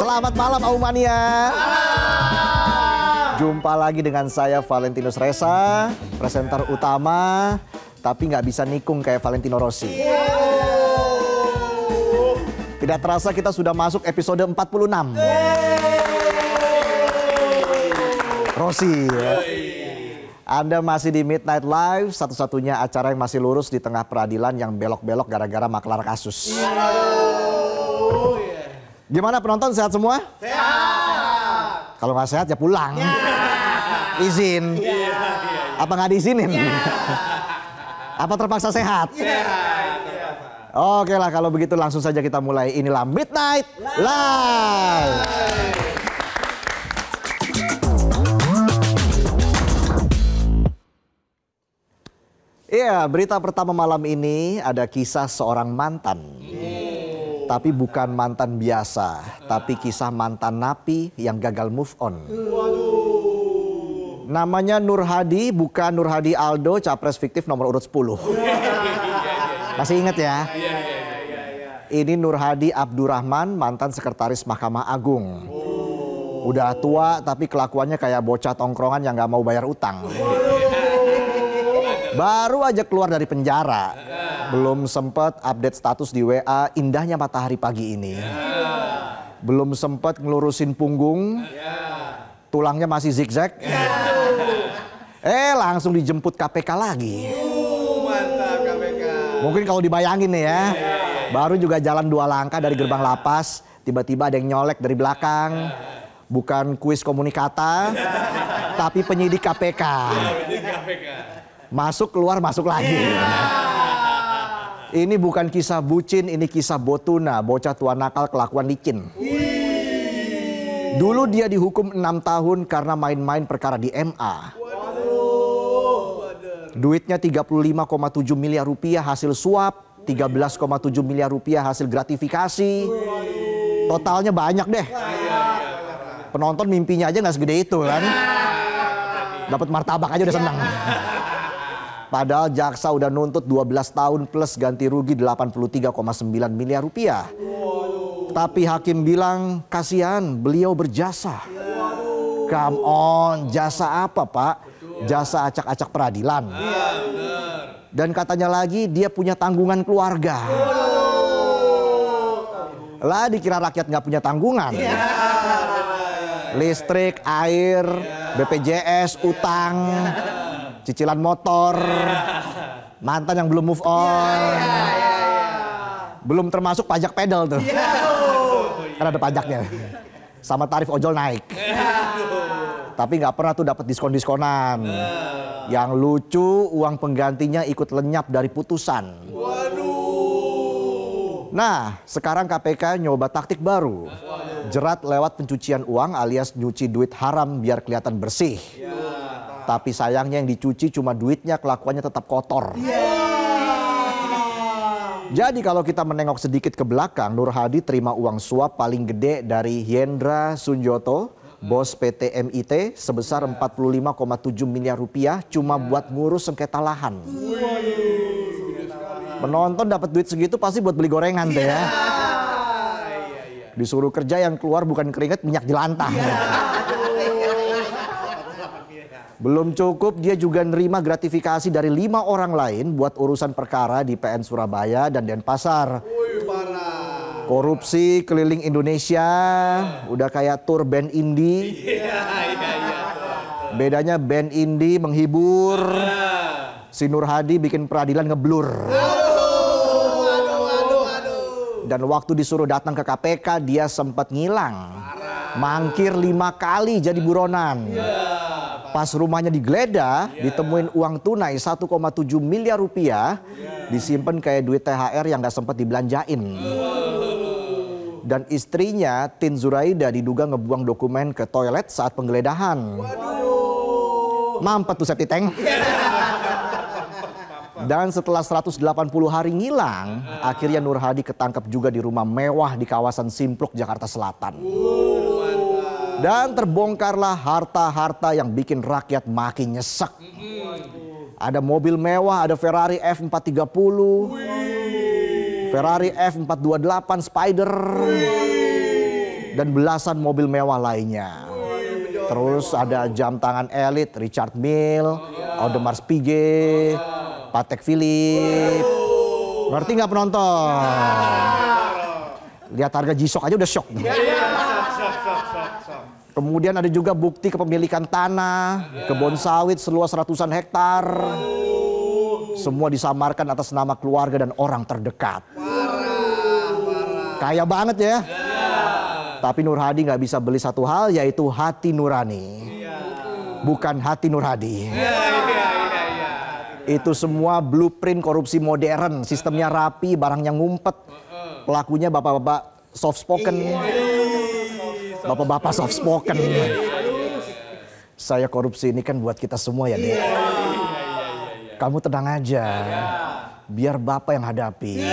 Selamat malam Aumania. Jumpa lagi dengan saya Valentinus Reza, presenter utama, tapi nggak bisa nikung kayak Valentino Rossi. Tidak terasa kita sudah masuk episode 46. Rossi ya. Anda masih di Midnight Live, satu-satunya acara yang masih lurus di tengah peradilan yang belok-belok gara-gara maklar kasus. Gimana penonton, sehat semua? Sehat. Kalau nggak sehat ya pulang. Izin. Apa nggak diizinin? Apa terpaksa sehat? Oke lah, kalau begitu langsung saja kita mulai. Inilah Midnight Live. Iya, berita pertama malam ini ada kisah seorang mantan. Tapi bukan mantan biasa, tapi kisah mantan napi yang gagal move on. Namanya Nur Hadi, bukan Nur Hadi Aldo, capres fiktif nomor urut 10. Masih ingat ya? Ini Nur Hadi Abdurrahman, mantan sekretaris Mahkamah Agung. Udah tua tapi kelakuannya kayak bocah tongkrongan yang gak mau bayar utang. Baru aja keluar dari penjara. Belum sempat update status di WA, indahnya matahari pagi ini. Belum sempat ngelurusin punggung. Tulangnya masih zigzag. Langsung dijemput KPK lagi. Mantap KPK. Mungkin kalau dibayangin nih ya. Baru juga jalan 2 langkah dari gerbang lapas, tiba-tiba ada yang nyolek dari belakang. Bukan kuis komunikata, tapi penyidik KPK. Masuk keluar masuk lagi. Ini bukan kisah bucin, ini kisah botuna, bocah tua nakal kelakuan licin. Dulu dia dihukum 6 tahun karena main-main perkara di MA. Duitnya 35,7 miliar rupiah hasil suap, 13,7 miliar rupiah hasil gratifikasi. Totalnya banyak deh. Penonton mimpinya aja nggak segede itu kan. Dapat martabak aja udah senang. Padahal jaksa udah nuntut 12 tahun plus ganti rugi 83,9 miliar rupiah. Tapi hakim bilang kasihan, beliau berjasa. Come on, jasa apa Pak? Jasa acak-acak peradilan. Dan katanya lagi dia punya tanggungan keluarga. Lah dikira rakyat nggak punya tanggungan. Listrik, air, BPJS, utang, cicilan motor, mantan yang belum move on, belum termasuk pajak pedal tuh, kan ada pajaknya, sama tarif ojol naik, tapi nggak pernah tuh dapat diskon-diskonan. Yang lucu uang penggantinya ikut lenyap dari putusan. Nah sekarang KPK nyoba taktik baru, jerat lewat pencucian uang alias nyuci duit haram biar kelihatan bersih. Tapi sayangnya yang dicuci cuma duitnya, kelakuannya tetap kotor. Jadi kalau kita menengok sedikit ke belakang, Nur Hadi terima uang suap paling gede dari Hendra Sunjoto, bos PT MIT, sebesar 45,7 miliar rupiah cuma buat ngurus sengketa lahan. Penonton dapat duit segitu pasti buat beli gorengan deh ya. Disuruh kerja yang keluar bukan keringat, minyak jelantah. Belum cukup, dia juga nerima gratifikasi dari 5 orang lain buat urusan perkara di PN Surabaya dan Denpasar. Korupsi keliling Indonesia, udah kayak tur band indie. Bedanya band indie menghibur, si Nur Hadi bikin peradilan ngeblur. Dan waktu disuruh datang ke KPK, dia sempat ngilang. Mangkir 5 kali jadi buronan. Pas rumahnya digeledah, ditemuin uang tunai 1,7 miliar rupiah, disimpan kayak duit THR yang gak sempat dibelanjain. Dan istrinya, Tin Zuraida, diduga ngebuang dokumen ke toilet saat penggeledahan. Mampet tuh septic tank. Dan setelah 180 hari ngilang, akhirnya Nur Hadi ketangkap juga di rumah mewah di kawasan Simpruk, Jakarta Selatan. Dan terbongkarlah harta-harta yang bikin rakyat makin nyesek. Ada mobil mewah, ada Ferrari F430, Ferrari F428 Spider, dan belasan mobil mewah lainnya. Terus ada jam tangan elit Richard Mille, Audemars Piguet, Patek Philippe. Ngerti nggak penonton? Lihat harga G-Shock aja udah shock. Kemudian ada juga bukti kepemilikan tanah, kebun sawit seluas ratusan hektar. Semua disamarkan atas nama keluarga dan orang terdekat. Kaya banget ya. Tapi Nur Hadi nggak bisa beli satu hal, yaitu hati nurani. Bukan hati Nur Hadi. Itu semua blueprint korupsi modern. Sistemnya rapi, barangnya ngumpet. Pelakunya bapak-bapak soft spoken. Bapak-bapak soft spoken. Saya korupsi ini kan buat kita semua ya, Dek. Kamu tenang aja. Biar Bapak yang hadapi.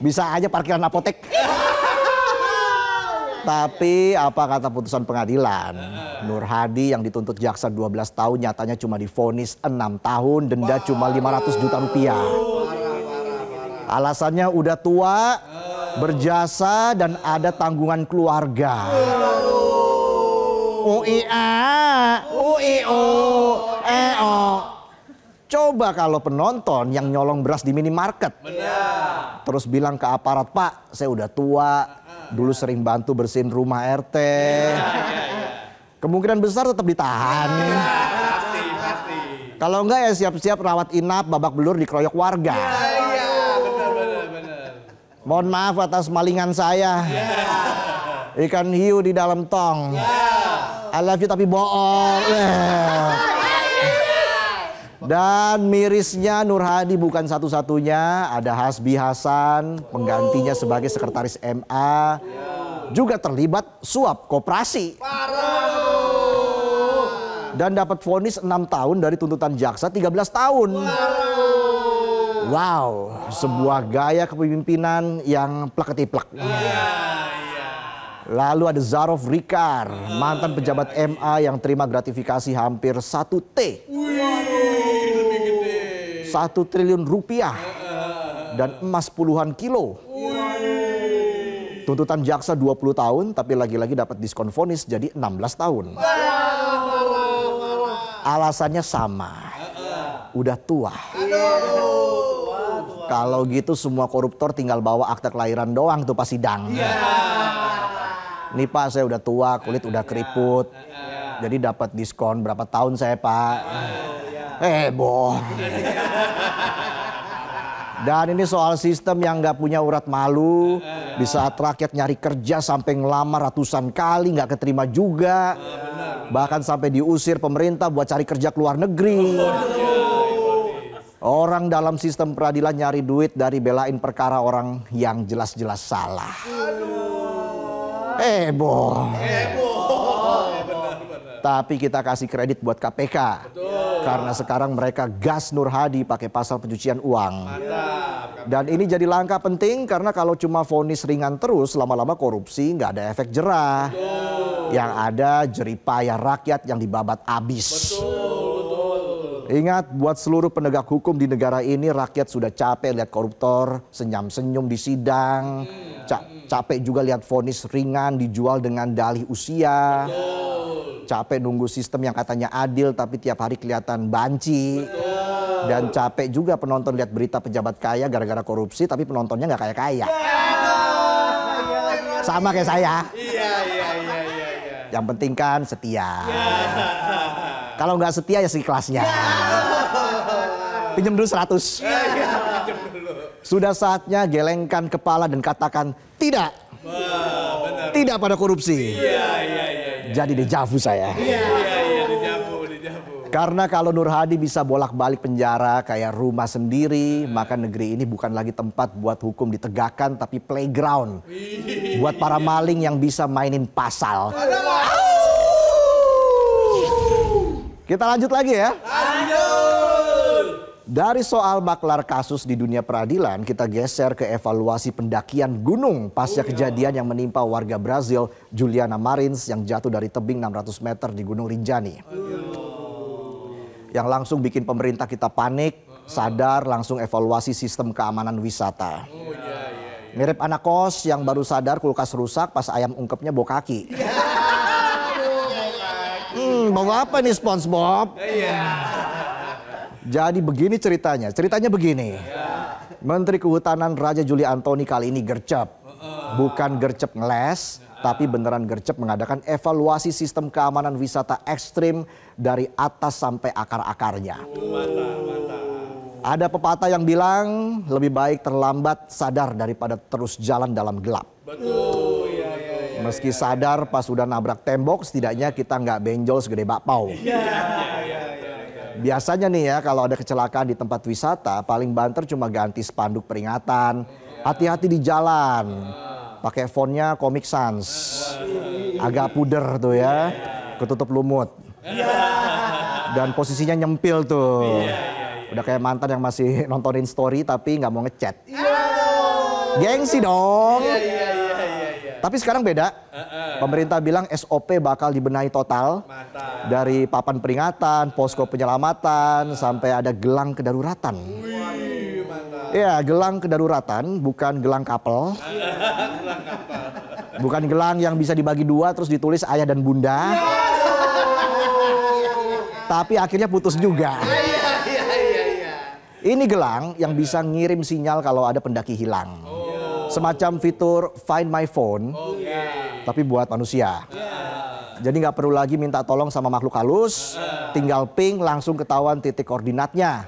Bisa aja parkiran apotek. Tapi apa kata putusan pengadilan? Nur Hadi yang dituntut jaksa 12 tahun nyatanya cuma divonis 6 tahun, denda cuma 500 juta rupiah. Alasannya udah tua, berjasa, dan ada tanggungan keluarga. Coba kalau penonton yang nyolong beras di minimarket. Terus bilang ke aparat, "Pak, saya udah tua. Dulu sering bantu bersihin rumah RT." Kemungkinan besar tetap ditahan. Kalau enggak ya siap-siap rawat inap, babak belur, dikeroyok warga. Mohon maaf atas malingan saya. Ikan hiu di dalam tong. I love you tapi bohong. Dan mirisnya Nur Hadi bukan satu-satunya, ada Hasbi Hasan, penggantinya sebagai sekretaris MA, juga terlibat suap koperasi. Dan dapat vonis 6 tahun dari tuntutan jaksa 13 tahun. Wow, sebuah gaya kepemimpinan yang plek-ketiplek. Lalu ada Zarof Rikar, mantan pejabat MA yang terima gratifikasi hampir 1 T. 1 triliun rupiah dan emas puluhan kilo. Tuntutan jaksa 20 tahun tapi lagi-lagi dapat diskon vonis jadi 16 tahun. Alasannya sama, udah tua. Kalau gitu semua koruptor tinggal bawa akte kelahiran doang tuh pas sidang. Nih Pak, saya udah tua, kulit udah keriput, jadi dapat diskon berapa tahun saya Pak. Boh. Dan ini soal sistem yang nggak punya urat malu. Di saat rakyat nyari kerja sampai ngelamar ratusan kali nggak keterima juga. Bahkan sampai diusir pemerintah buat cari kerja ke luar negeri. Orang dalam sistem peradilan nyari duit dari belain perkara orang yang jelas-jelas salah. Boh. Tapi kita kasih kredit buat KPK. Karena sekarang mereka gas Nur Hadi pakai pasal pencucian uang. Dan ini jadi langkah penting karena kalau cuma vonis ringan terus, lama-lama korupsi nggak ada efek jerah. Yang ada jeripaya rakyat yang dibabat abis. Ingat, buat seluruh penegak hukum di negara ini, rakyat sudah capek lihat koruptor senyum-senyum di sidang. Capek juga lihat vonis ringan dijual dengan dalih usia. Capek nunggu sistem yang katanya adil tapi tiap hari kelihatan banci. Dan capek juga penonton lihat berita pejabat kaya gara-gara korupsi tapi penontonnya nggak kaya-kaya. Sama kayak saya. Yang penting kan setia. Kalau nggak setia ya seikhlasnya. Pinjam dulu 100. Sudah saatnya gelengkan kepala dan katakan tidak. Tidak pada korupsi. Jadi dejavu saya. Karena kalau Nur Hadi bisa bolak-balik penjara kayak rumah sendiri, maka negeri ini bukan lagi tempat buat hukum ditegakkan tapi playground. Buat para maling yang bisa mainin pasal. Kita lanjut lagi ya. Dari soal maklar kasus di dunia peradilan, kita geser ke evaluasi pendakian gunung pasca kejadian yang menimpa warga Brazil, Juliana Marins, yang jatuh dari tebing 600 meter di Gunung Rinjani. Yang langsung bikin pemerintah kita panik, sadar, langsung evaluasi sistem keamanan wisata. Mirip anak kos yang baru sadar kulkas rusak pas ayam ungkepnya bau kaki. Bau apa nih SpongeBob? Jadi begini ceritanya. Ceritanya begini. Menteri Kehutanan Raja Juli Antoni kali ini gercep. Bukan gercep ngeles, tapi beneran gercep mengadakan evaluasi sistem keamanan wisata ekstrim dari atas sampai akar-akarnya. Ada pepatah yang bilang lebih baik terlambat sadar daripada terus jalan dalam gelap. Betul. Meski sadar pas udah nabrak tembok, setidaknya kita nggak benjol segede bakpao. Biasanya nih ya kalau ada kecelakaan di tempat wisata, paling banter cuma ganti spanduk peringatan. Hati-hati di jalan. Pakai fontnya Comic Sans. Agak puder tuh ya, ketutup lumut. Dan posisinya nyempil tuh. Udah kayak mantan yang masih nontonin story tapi nggak mau ngechat. Gengsi dong. Tapi sekarang beda. Pemerintah bilang SOP bakal dibenahi total. Dari papan peringatan, posko penyelamatan, sampai ada gelang kedaruratan. Ya, gelang kedaruratan, bukan gelang kapel. Bukan gelang yang bisa dibagi dua terus ditulis ayah dan bunda. Tapi akhirnya putus juga. Ini gelang yang bisa ngirim sinyal kalau ada pendaki hilang. Semacam fitur Find My Phone, tapi buat manusia. Jadi nggak perlu lagi minta tolong sama makhluk halus, tinggal ping langsung ketahuan titik koordinatnya.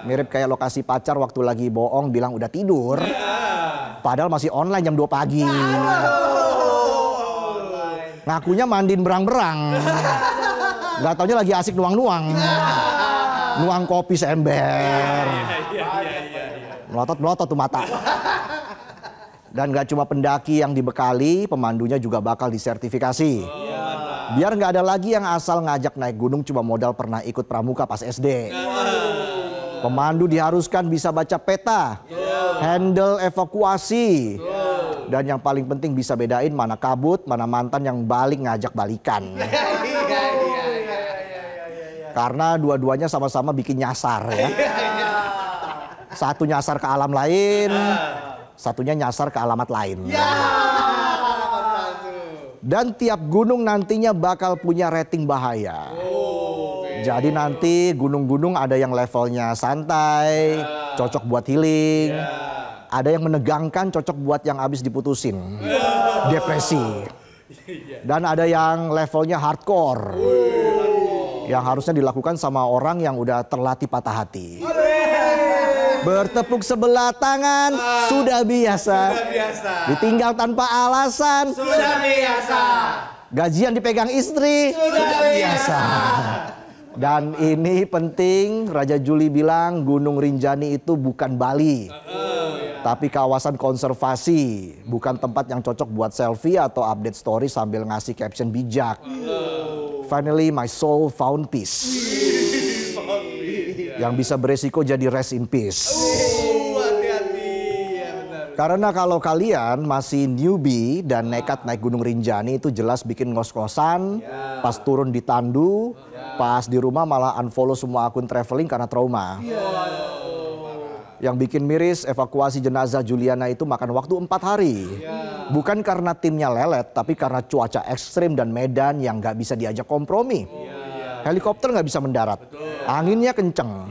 Mirip kayak lokasi pacar waktu lagi bohong bilang udah tidur, padahal masih online jam 2 pagi. Ngakunya mandiin berang-berang, nggak taunya lagi asik nuang-nuang. Nuang kopi seember. Melotot-melotot tuh mata. Dan gak cuma pendaki yang dibekali, pemandunya juga bakal disertifikasi. Biar gak ada lagi yang asal ngajak naik gunung cuma modal pernah ikut pramuka pas SD. Pemandu diharuskan bisa baca peta, handle evakuasi. Dan yang paling penting bisa bedain mana kabut, mana mantan yang balik ngajak balikan. Karena dua-duanya sama-sama bikin nyasar ya. Satu nyasar ke alam lain, satunya nyasar ke alamat lain. Dan tiap gunung nantinya bakal punya rating bahaya. Jadi nanti gunung-gunung ada yang levelnya santai, cocok buat healing. Ada yang menegangkan, cocok buat yang habis diputusin, depresi. Dan ada yang levelnya hardcore, yang harusnya dilakukan sama orang yang udah terlatih patah hati. Bertepuk sebelah tangan sudah biasa. Ditinggal tanpa alasan Sudah biasa. Gajian dipegang istri sudah biasa. Dan ini penting, Raja Juli bilang Gunung Rinjani itu bukan Bali, tapi kawasan konservasi, bukan tempat yang cocok buat selfie atau update story sambil ngasih caption bijak. Finally my soul found peace. Yang bisa beresiko jadi rest in peace. Hati-hati. Ya, benar. Karena kalau kalian masih newbie dan nekat naik Gunung Rinjani itu jelas bikin ngos-ngosan. Pas turun ditandu, pas di rumah malah unfollow semua akun traveling karena trauma. Yang bikin miris, evakuasi jenazah Juliana itu makan waktu 4 hari. Bukan karena timnya lelet, tapi karena cuaca ekstrim dan medan yang gak bisa diajak kompromi. Helikopter nggak bisa mendarat, anginnya kenceng.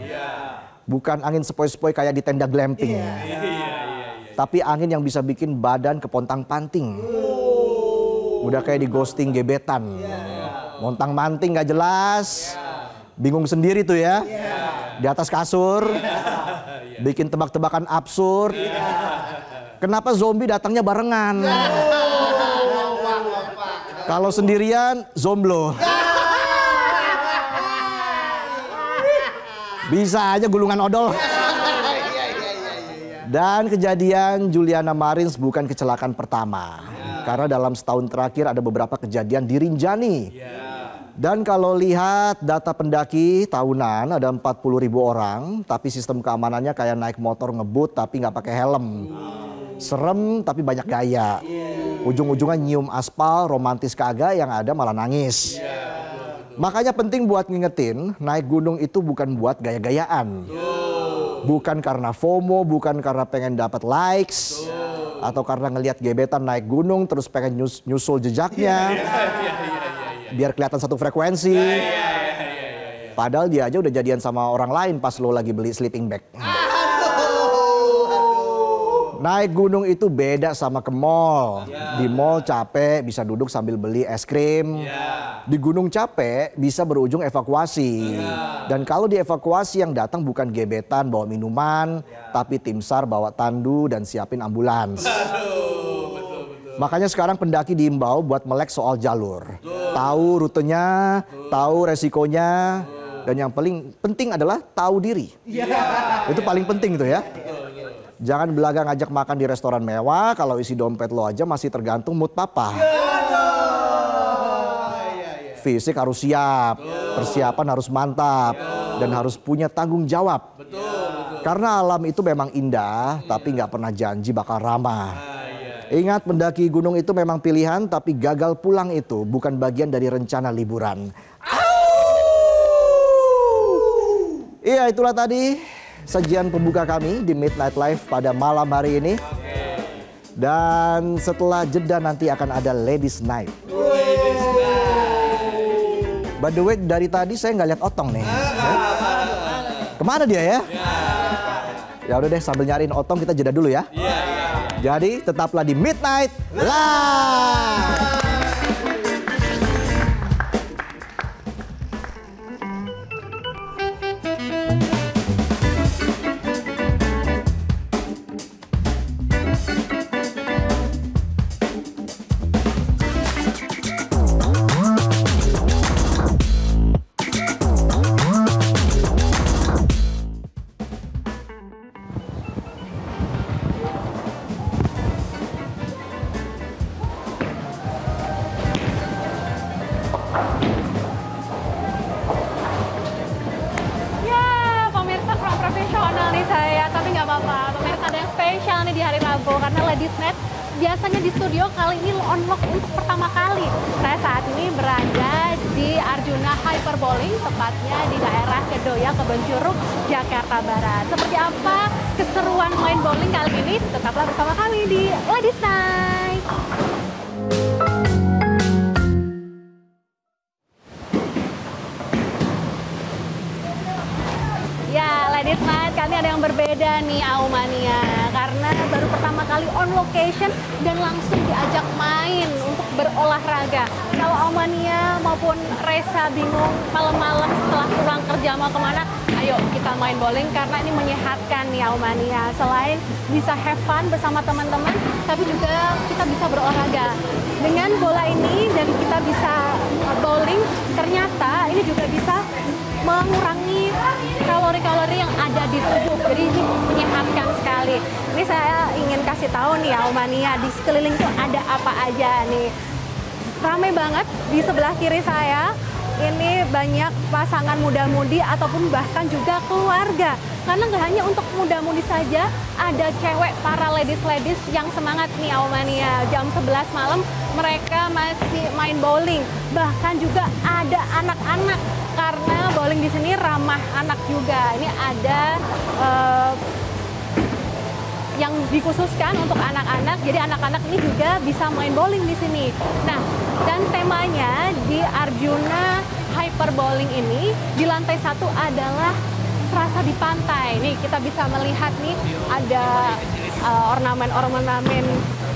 Bukan angin sepoi-sepoi kayak di tenda glamping. Tapi angin yang bisa bikin badan kepontang-panting. Udah kayak di ghosting gebetan. Montang-manting nggak jelas. Bingung sendiri tuh ya. Di atas kasur. Bikin tebak-tebakan absurd. Kenapa zombie datangnya barengan? Kalau sendirian, zomblo. Bisa aja gulungan odol. Dan kejadian Juliana Marins bukan kecelakaan pertama. Karena dalam setahun terakhir ada beberapa kejadian di Rinjani. Dan kalau lihat data pendaki tahunan ada 40.000 orang. Tapi sistem keamanannya kayak naik motor ngebut tapi nggak pakai helm. Serem tapi banyak gaya. Ujung-ujungnya nyium aspal, romantis kagak, yang ada malah nangis. Makanya penting buat ngingetin, naik gunung itu bukan buat gaya-gayaan. Bukan karena FOMO, bukan karena pengen dapat likes. Atau karena ngelihat gebetan naik gunung terus pengen nyusul jejaknya. Biar kelihatan satu frekuensi. Padahal dia aja udah jadian sama orang lain pas lo lagi beli sleeping bag. Naik gunung itu beda sama ke mall. Di mall capek bisa duduk sambil beli es krim. Di gunung capek bisa berujung evakuasi. Dan kalau dievakuasi yang datang bukan gebetan bawa minuman, tapi tim SAR bawa tandu dan siapin ambulans. Makanya sekarang pendaki diimbau buat melek soal jalur. Tahu rutenya, tahu resikonya, dan yang paling penting adalah tahu diri. Itu paling penting tuh ya. Jangan belaga ngajak makan di restoran mewah kalau isi dompet lo aja masih tergantung mood papa. Fisik harus siap, persiapan harus mantap, dan harus punya tanggung jawab. Karena alam itu memang indah, tapi nggak pernah janji bakal ramah. Ingat, mendaki gunung itu memang pilihan, tapi gagal pulang itu bukan bagian dari rencana liburan. Iya, itulah tadi sajian pembuka kami di Midnight Live pada malam hari ini. Dan setelah jeda nanti akan ada Ladies Night. By the way, dari tadi saya nggak lihat Otong nih. Kemana dia ya? Ya udah deh, sambil nyariin Otong kita jeda dulu ya. Jadi tetaplah di Midnight Live. Karena Ladies Night biasanya di studio, kali ini unlock untuk pertama kali. Saya saat ini berada di Arjuna Hyperbowling, tepatnya di daerah Kedoya, Kebonjuruk, Jakarta Barat. Seperti apa keseruan main bowling kali ini? Tetaplah bersama kami di Ladies Night. Ya, Ladies Night kali ada yang berbeda nih, Aumania. Karena baru pertama kali on location dan langsung diajak main untuk berolahraga. Kalau Aumania maupun Reza bingung malam-malam setelah pulang kerja mau kemana, ayo kita main bowling karena ini menyehatkan nih Aumania. Selain bisa have fun bersama teman-teman, tapi juga kita bisa berolahraga. Dengan bola ini dan kita bisa bowling, ternyata ini juga bisa mengurangi kalori-kalori yang ada di tubuh. Jadi ini menyehatkan sekali. Ini saya ingin kasih tahu nih Aumania, di sekeliling tuh ada apa aja nih. Ramai banget di sebelah kiri saya. Ini banyak pasangan muda-mudi ataupun bahkan juga keluarga. Karena nggak hanya untuk muda-mudi saja, ada cewek para ladies-ladies yang semangat nih Aumania. Jam 11 malam mereka masih main bowling. Bahkan juga ada anak-anak karena bowling di sini ramah anak juga. Ini ada yang dikhususkan untuk anak-anak, jadi anak-anak ini juga bisa main bowling di sini. Nah, dan temanya di Arjuna Hyperbowling ini di lantai 1 adalah serasa di pantai. Nih kita bisa melihat nih ada ornamen-ornamen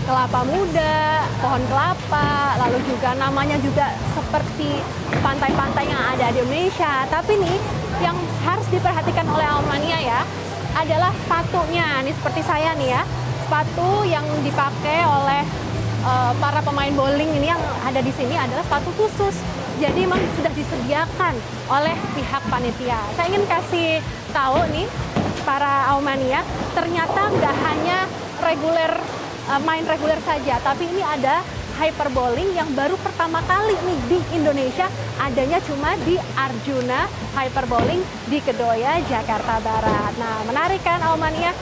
kelapa muda, pohon kelapa, lalu juga namanya juga seperti pantai-pantai yang ada di Indonesia. Tapi nih yang harus diperhatikan oleh Aumania ya, adalah sepatunya. Nih seperti saya nih ya, sepatu yang dipakai oleh para pemain bowling ini yang ada di sini adalah sepatu khusus. Jadi memang sudah disediakan oleh pihak panitia. Saya ingin kasih tahu nih para Aumania, ternyata nggak hanya main reguler saja, tapi ini ada hyperbowling yang baru pertama kali nih di Indonesia, adanya cuma di Arjuna Hyperbowling di Kedoya, Jakarta Barat. Nah, menarik kan Aumania?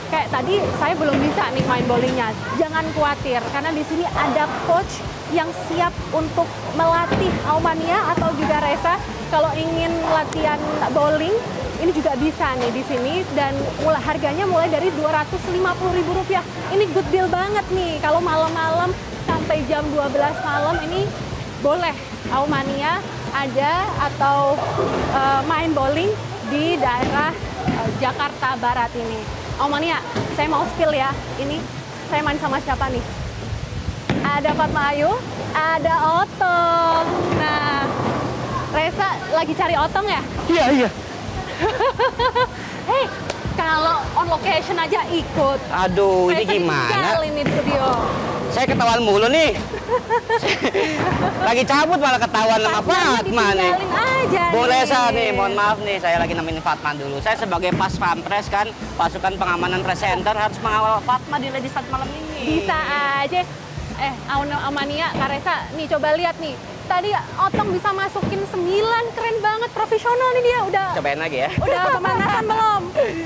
Kayak tadi saya belum bisa nih main bowlingnya. Jangan khawatir karena di sini ada coach yang siap untuk melatih Aumania atau juga Reza. Kalau ingin latihan bowling ini juga bisa nih di sini dan harganya mulai dari Rp250.000. Ini good deal banget nih kalau malam-malam sampai jam 12 malam ini boleh Aumania ada atau main bowling di daerah Jakarta Barat ini. Aumania, saya mau spill ya. Ini saya main sama siapa nih? Ada Fatma Ayu, ada Otong. Nah, Reza lagi cari Otong ya? Iya. Hei, kalau on location aja ikut. Aduh, ini Reza gimana? ditinggalin nih studio. Saya ketahuan mulu nih. Lagi cabut malah ketahuan sama Fatma nih. Ditinggalin aja Bung nih. Reza nih, mohon maaf nih, saya lagi nemenin Fatma dulu. Saya sebagai pas pampres kan, pasukan pengamanan presenter harus mengawal Fatma di Ladies Night malam ini. Bisa aja. Aumania, Kak Reza, nih coba lihat nih. Tadi Otong bisa masukin 9, keren banget, profesional nih dia. Udah Cobain lagi ya. udah pemanasan belum?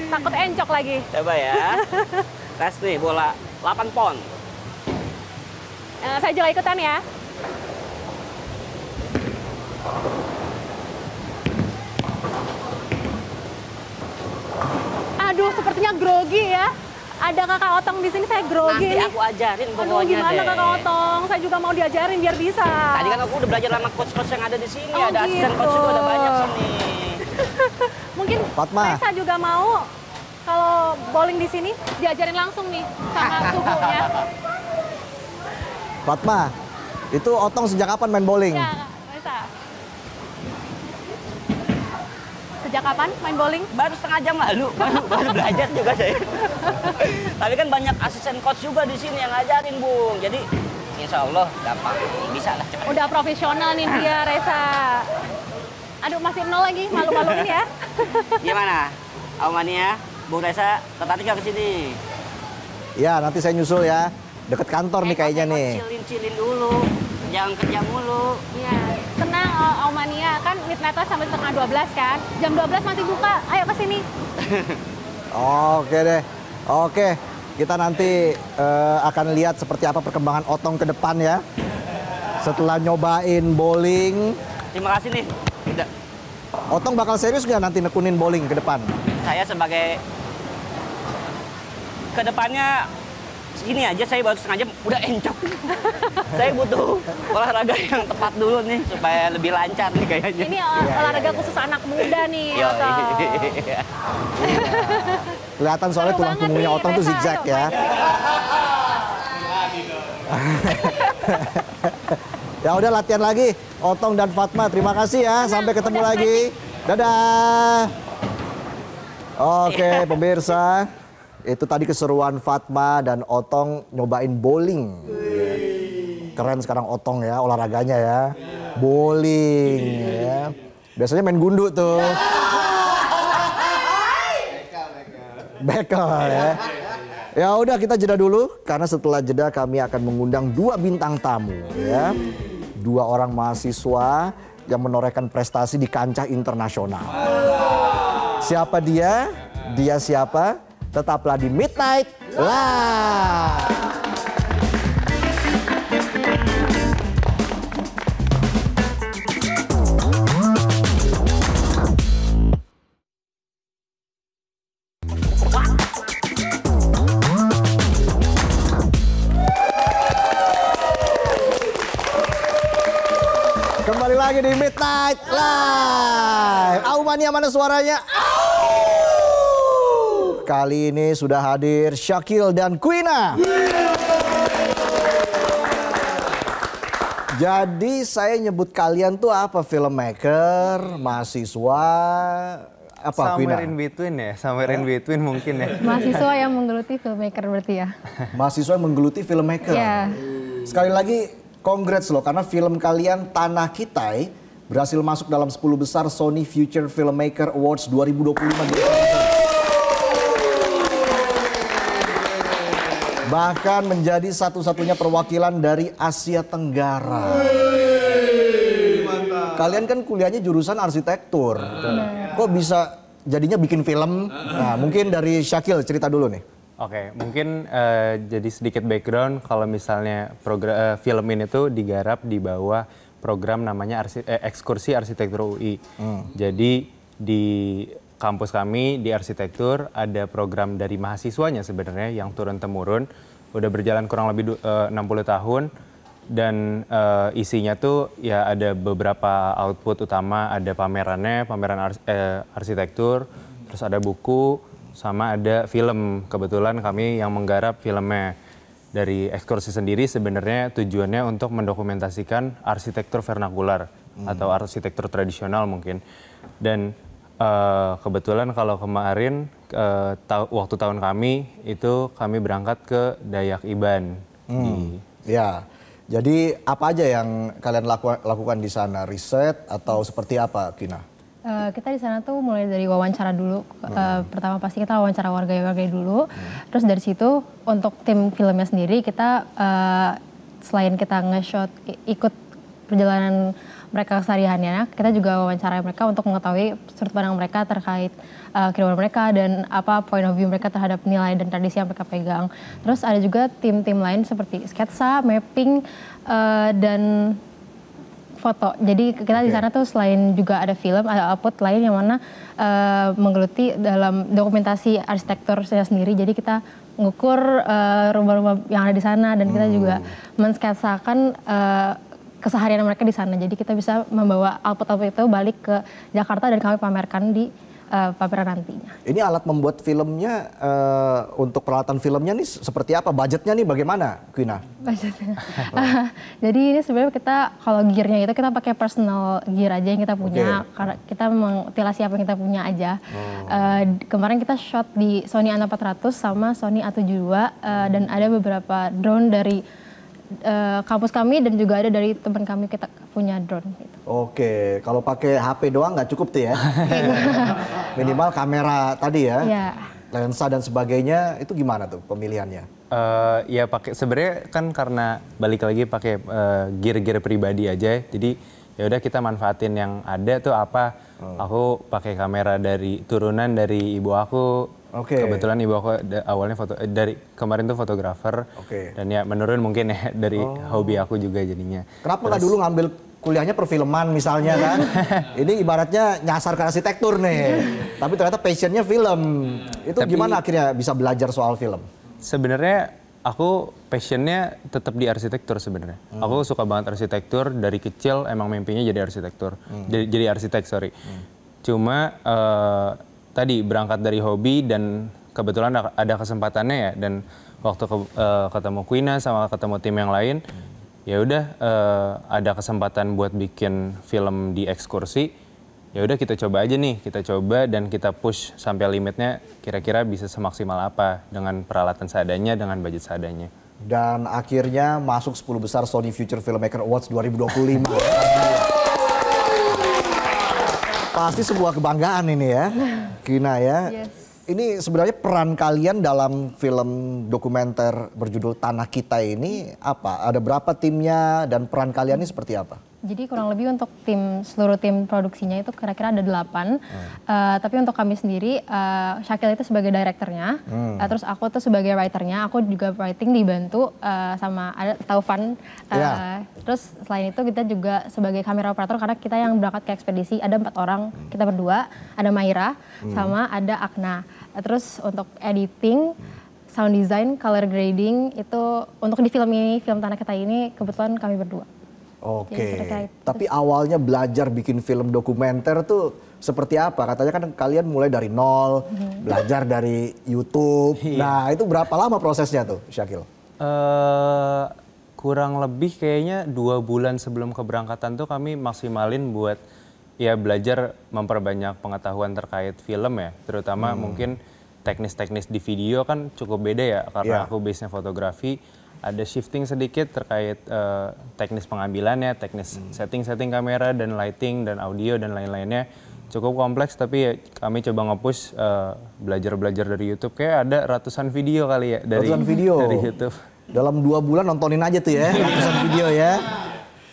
Takut encok lagi. Coba ya. Tes nih, bola 8 pon. Saya juga ikutan ya. Aduh, sepertinya grogi ya. Ada Kakak Otong di sini, saya grogi. Nanti aku ajarin Aduh, pokoknya gimana deh. Kakak Otong? Saya juga mau diajarin biar bisa. Tadi kan aku udah belajar sama coach-coach yang ada di sini. Oh, Ada asisten coach gitu. juga ada banyak sini. Mungkin Fatma. Reza juga mau kalau bowling di sini diajarin langsung nih sama suhunya. Fatma, itu Otong sejak kapan main bowling? Ya, Kak Reza. Sejak kapan main bowling? Baru setengah jam lalu, baru belajar juga saya. Tapi kan banyak asisten coach juga di sini yang ngajarin, Bung. Jadi insya Allah gampang, bisa lah. Udah profesional nih dia, Reza. Aduh, masih 0 lagi, malu-maluin ya. Gimana, Aumania, Bung Reza, tertarik nggak ke sini? Ya, nanti saya nyusul ya. Deket kantor nih kayaknya nih. Chillin dulu, jangan kerja mulu. Iya, tenang Aumania, kan midnight sampai setengah 12 kan. Jam 12 masih buka, ayo ke sini. Oke deh. Oke, kita nanti akan lihat seperti apa perkembangan Otong ke depan ya. Setelah nyobain bowling, Terima kasih nih. Udah. Otong bakal serius nggak nanti nekunin bowling ke depan? Saya sebagai kedepannya segini aja, saya baru setengah jam udah encok. Saya butuh olahraga yang tepat dulu nih supaya lebih lancar nih kayaknya. Ini olahraga khusus anak muda nih, Yo, Otong. iya. Kelihatan soalnya Seru tulang banget punggungnya nih, Otong tuh Reza, zigzag ayo, ya. Ya udah latihan lagi, Otong dan Fatma. Terima kasih ya, sampai ketemu udah lagi. Dadah. Oke, pemirsa. Itu tadi keseruan Fatma dan Otong nyobain bowling. Keren sekarang Otong ya olahraganya ya. Bowling ya. Biasanya main gundu tuh. Bekel ya. Ya udah kita jeda dulu karena setelah jeda kami akan mengundang 2 bintang tamu ya. 2 orang mahasiswa yang menorehkan prestasi di kancah internasional. Siapa dia? Dia siapa? Tetaplah di Midnight Live. Kembali lagi di Midnight Live. Aumania mana suaranya? Kali ini sudah hadir Syakil dan Quina. Jadi saya nyebut kalian tuh apa? Filmmaker, mahasiswa, apa Quina? Somewhere in between ya, somewhere in between mungkin ya. Mahasiswa yang menggeluti filmmaker berarti ya? Mahasiswa yang menggeluti filmmaker. Iya. Sekali lagi congrats loh karena film kalian Tanah Kitai berhasil masuk dalam 10 besar Sony Future Filmmaker Awards 2025 di bahkan menjadi satu-satunya perwakilan dari Asia Tenggara. Kalian kan kuliahnya jurusan arsitektur. Kok bisa jadinya bikin film? Nah, mungkin dari Syakil cerita dulu nih. Oke, mungkin jadi sedikit background kalau misalnya film ini tuh digarap di bawah program namanya Ekskursi Arsitektur UI. Jadi di kampus kami di arsitektur ada program dari mahasiswanya sebenarnya yang turun-temurun. Udah berjalan kurang lebih 60 tahun. Dan isinya tuh ya ada beberapa output utama, ada pamerannya, pameran arsitektur, terus ada buku, sama ada film. Kebetulan kami yang menggarap filmnya. Dari ekskursi sendiri sebenarnya tujuannya untuk mendokumentasikan arsitektur vernakular atau arsitektur tradisional mungkin. Dan kebetulan kalau kemarin waktu tahun kami itu kami berangkat ke Dayak Iban. Ya, jadi apa aja yang kalian lakukan di sana? Riset atau seperti apa, Kina? Kita di sana tuh mulai dari wawancara dulu. Pertama pasti kita wawancara warga-warga dulu. Terus dari situ untuk tim filmnya sendiri kita selain kita nge-shot ikut perjalanan mereka kesehariannya, kita juga wawancara mereka untuk mengetahui sudut pandang mereka terkait kehidupan mereka dan apa point of view mereka terhadap nilai dan tradisi yang mereka pegang. Terus ada juga tim-tim lain seperti sketsa, mapping, dan foto. Jadi kita di sana tuh selain juga ada film, ada output lain yang mana menggeluti dalam dokumentasi arsitekturnya sendiri. Jadi kita mengukur rumah-rumah yang ada di sana dan kita juga mensketsakan keseharian mereka di sana. Jadi kita bisa membawa output-output itu balik ke Jakarta dan kami pamerkan di pameran nantinya. Ini alat membuat filmnya, untuk peralatan filmnya nih seperti apa? Budgetnya nih bagaimana, Quina? Budgetnya. Jadi ini sebenarnya kita kalau gearnya itu kita pakai personal gear aja yang kita punya. Karena kita mengtilasi apa yang kita punya aja. Kemarin kita shot di Sony A6400 sama Sony A72 dan ada beberapa drone dari kampus kami dan juga ada dari teman kami, kita punya drone gitu. Oke, kalau pakai HP doang nggak cukup tuh ya? Minimal kamera tadi ya? Iya. Lensa dan sebagainya, itu gimana tuh pemilihannya? Ya pakai sebenarnya kan karena balik lagi pakai gear-gear pribadi aja, jadi ya udah kita manfaatin yang ada tuh apa. Aku pakai kamera dari turunan dari ibu aku. Kebetulan ibu aku awalnya dari kemarin tuh fotografer. Dan ya menurun mungkin ya dari hobi aku juga jadinya. Kenapa nggak dulu ngambil kuliahnya perfilman misalnya kan? Ini ibaratnya nyasar ke arsitektur nih. Tapi ternyata passionnya film. Itu gimana akhirnya bisa belajar soal film? Sebenarnya aku passionnya tetap di arsitektur sebenarnya. Aku suka banget arsitektur dari kecil, emang mimpinya jadi arsitektur. Jadi arsitek, sorry. Cuma tadi berangkat dari hobi dan kebetulan ada kesempatannya ya, dan waktu ketemu Quina sama ketemu tim yang lain, ya udah ada kesempatan buat bikin film di ekskursi. Ya udah kita coba aja nih, kita coba dan kita push sampai limitnya kira-kira bisa semaksimal apa dengan peralatan seadanya, dengan budget seadanya. Dan akhirnya masuk 10 besar Sony Future Filmmaker Awards 2025. Pasti sebuah kebanggaan ini ya, Kina ya. Yes. Ini sebenarnya peran kalian dalam film dokumenter berjudul Tanah Kita ini apa? Ada berapa timnya dan peran kalian ini seperti apa? Jadi kurang lebih untuk seluruh tim produksinya itu kira-kira ada 8. Tapi untuk kami sendiri, Syakil itu sebagai direkturnya, terus aku tuh sebagai writernya. Aku juga writing dibantu sama ada Taufan. Terus selain itu kita juga sebagai kamera operator karena kita yang berangkat ke ekspedisi ada 4 orang, kita berdua. Ada Maira sama ada Akna. Terus untuk editing, sound design, color grading itu untuk di film ini, film Tanah Kita ini kebetulan kami berdua. Oke, tapi awalnya belajar bikin film dokumenter tuh seperti apa? Katanya kan kalian mulai dari nol, belajar dari YouTube. Nah itu berapa lama prosesnya tuh, Syakil? Kurang lebih kayaknya 2 bulan sebelum keberangkatan tuh kami maksimalin buat ya belajar memperbanyak pengetahuan terkait film ya. Terutama mungkin teknis-teknis di video kan cukup beda ya, karena aku base-nya fotografi. Ada shifting sedikit terkait teknis pengambilannya, teknis setting kamera dan lighting dan audio dan lain-lainnya. Cukup kompleks tapi ya kami coba nge-push belajar dari YouTube. Kayak ada ratusan video kali ya dari YouTube. Dalam 2 bulan nontonin aja tuh ya, ratusan video ya.